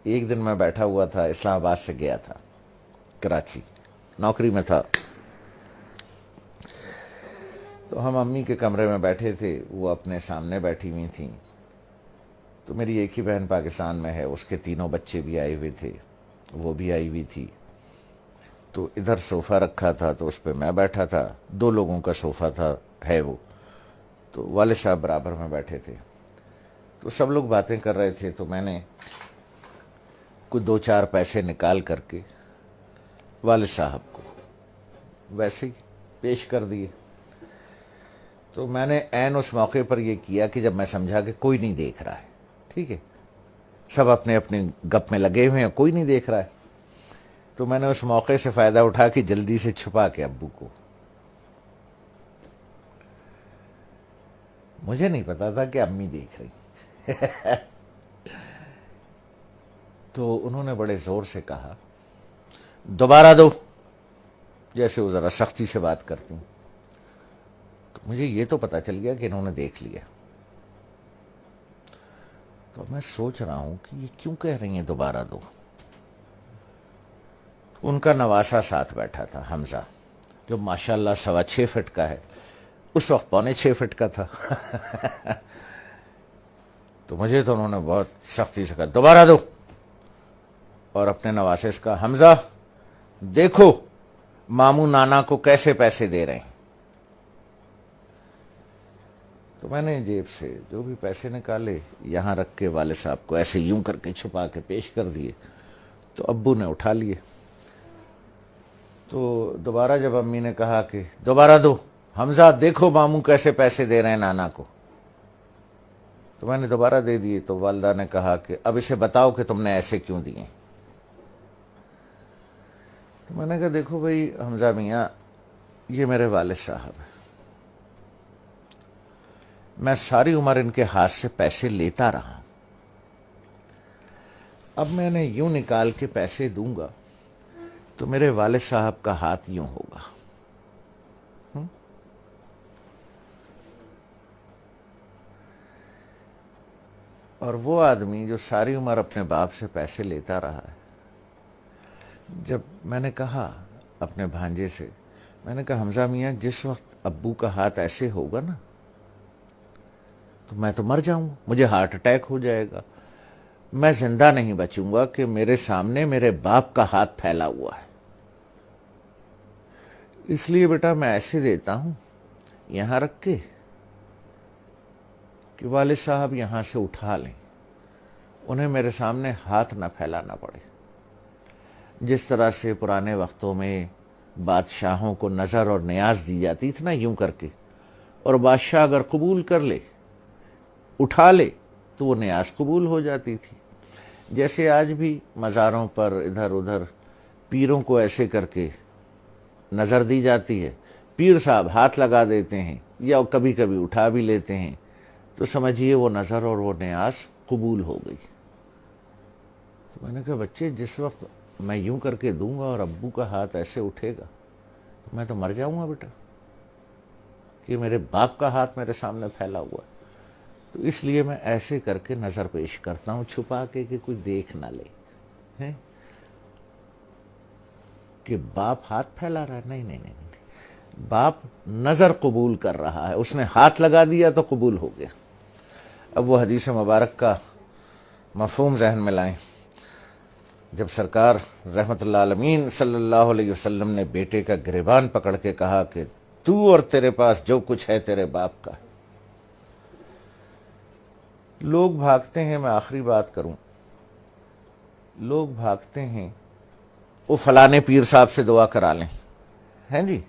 ایک دن میں بیٹھا ہوا تھا، اسلام آباد سے گیا تھا کراچی، نوکری میں تھا، تو ہم امی کے کمرے میں بیٹھے تھے، وہ اپنے سامنے بیٹھی ہوئی تھیں، تو میری ایک ہی بہن پاکستان میں ہے، اس کے تینوں بچے بھی آئے ہوئے تھے، وہ بھی آئی ہوئی تھی، تو ادھر صوفہ رکھا تھا تو اس پہ میں بیٹھا تھا، 2 لوگوں کا صوفہ تھا ہے وہ، تو والد صاحب برابر میں بیٹھے تھے، تو سب لوگ باتیں کر رہے تھے، تو میں نے کچھ 2-4 پیسے نکال کر کے والد صاحب کو ویسے ہی پیش کر دیے۔ تو میں نے عین اس موقع پر یہ کیا کہ جب میں سمجھا کہ کوئی نہیں دیکھ رہا ہے، ٹھیک ہے، سب اپنے اپنے گپ میں لگے ہوئے ہیں، کوئی نہیں دیکھ رہا ہے، تو میں نے اس موقع سے فائدہ اٹھا کے جلدی سے چھپا کے ابو کو، مجھے نہیں پتا تھا کہ امی دیکھ رہی، تو انہوں نے بڑے زور سے کہا دوبارہ دو، جیسے وہ ذرا سختی سے بات کرتی ہیں، تو مجھے یہ تو پتا چل گیا کہ انہوں نے دیکھ لیا، تو میں سوچ رہا ہوں کہ یہ کیوں کہہ رہی ہیں دوبارہ دو۔ ان کا نواسا ساتھ بیٹھا تھا، حمزہ، جو ماشاءاللہ 6.25 فٹ کا ہے، اس وقت 6.25 فٹ کا تھا، تو مجھے تو انہوں نے بہت سختی سے کہا دوبارہ دو، اور اپنے نواسے سے کہا حمزہ دیکھو ماموں نانا کو کیسے پیسے دے رہے ہیں۔ تو میں نے جیب سے جو بھی پیسے نکالے یہاں رکھ کے والد صاحب کو ایسے یوں کر کے چھپا کے پیش کر دیے، تو ابو نے اٹھا لیے، تو دوبارہ جب امی نے کہا کہ دوبارہ دو، حمزہ دیکھو ماموں کیسے پیسے دے رہے ہیں نانا کو، تو میں نے دوبارہ دے دیے، تو والدہ نے کہا کہ اب اسے بتاؤ کہ تم نے ایسے کیوں دیے۔ تو میں نے کہا دیکھو بھائی حمزہ میاں، یہ میرے والد صاحب ہیں، میں ساری عمر ان کے ہاتھ سے پیسے لیتا رہا، اب میں نے یوں نکال کے پیسے دوں گا تو میرے والد صاحب کا ہاتھ یوں ہوگا، اور وہ آدمی جو ساری عمر اپنے باپ سے پیسے لیتا رہا ہے، جب میں نے کہا اپنے بھانجے سے، میں نے کہا حمزہ میاں جس وقت ابو کا ہاتھ ایسے ہوگا نا تو میں تو مر جاؤں گا، مجھے ہارٹ اٹیک ہو جائے گا، میں زندہ نہیں بچوں گا کہ میرے سامنے میرے باپ کا ہاتھ پھیلا ہوا ہے، اس لیے بیٹا میں ایسے دیتا ہوں یہاں رکھ کے کہ والد صاحب یہاں سے اٹھا لیں، انہیں میرے سامنے ہاتھ نہ پھیلانا پڑے، جس طرح سے پرانے وقتوں میں بادشاہوں کو نظر اور نیاز دی جاتی تھی نا یوں کر کے، اور بادشاہ اگر قبول کر لے اٹھا لے تو وہ نیاز قبول ہو جاتی تھی، جیسے آج بھی مزاروں پر ادھر ادھر پیروں کو ایسے کر کے نظر دی جاتی ہے، پیر صاحب ہاتھ لگا دیتے ہیں یا کبھی کبھی اٹھا بھی لیتے ہیں، تو سمجھیے وہ نظر اور وہ نیاز قبول ہو گئی۔ تو میں نے کہا بچے جس وقت میں یوں کر کے دوں گا اور ابو کا ہاتھ ایسے اٹھے گا تو میں تو مر جاؤں گا بیٹا، کہ میرے باپ کا ہاتھ میرے سامنے پھیلا ہوا ہے، تو اس لیے میں ایسے کر کے نظر پیش کرتا ہوں چھپا کے کہ کوئی دیکھ نہ لے ہیں کہ باپ ہاتھ پھیلا رہا ہے، نہیں نہیں نہیں، باپ نظر قبول کر رہا ہے، اس نے ہاتھ لگا دیا تو قبول ہو گیا۔ اب وہ حدیث مبارک کا مفہوم ذہن میں لائیں، جب سرکار رحمت اللہ عالمین صلی اللہ علیہ وسلم نے بیٹے کا گریبان پکڑ کے کہا کہ تو اور تیرے پاس جو کچھ ہے تیرے باپ کا ہے، لوگ بھاگتے ہیں، میں آخری بات کروں، لوگ بھاگتے ہیں وہ فلانے پیر صاحب سے دعا کرا لیں، ہیں جی،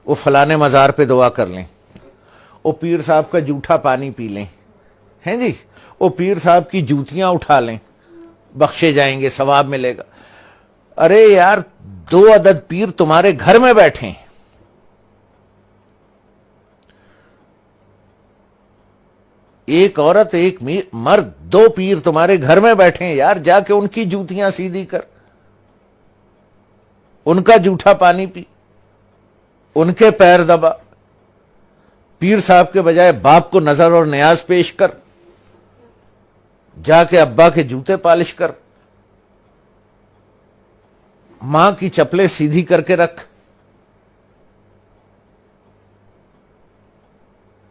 وہ فلانے مزار پہ دعا کر لیں، وہ پیر صاحب کا جھوٹا پانی پی لیں، ہیں جی، وہ پیر صاحب کی جوتیاں اٹھا لیں، بخشے جائیں گے، ثواب ملے گا۔ ارے یار 2 عدد پیر تمہارے گھر میں بیٹھے ہیں، ایک عورت ایک مرد، 2 پیر تمہارے گھر میں بیٹھے ہیں یار، جا کے ان کی جوتیاں سیدھی کر، ان کا جھوٹا پانی پی، ان کے پیر دبا، پیر صاحب کے بجائے باپ کو نظر اور نیاز پیش کر، جا کے ابا کے جوتے پالش کر، ماں کی چپلیں سیدھی کر کے رکھ،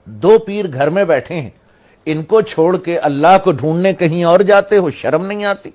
دو پیر گھر میں بیٹھے ہیں، ان کو چھوڑ کے اللہ کو ڈھونڈنے کہیں اور جاتے ہو، شرم نہیں آتی؟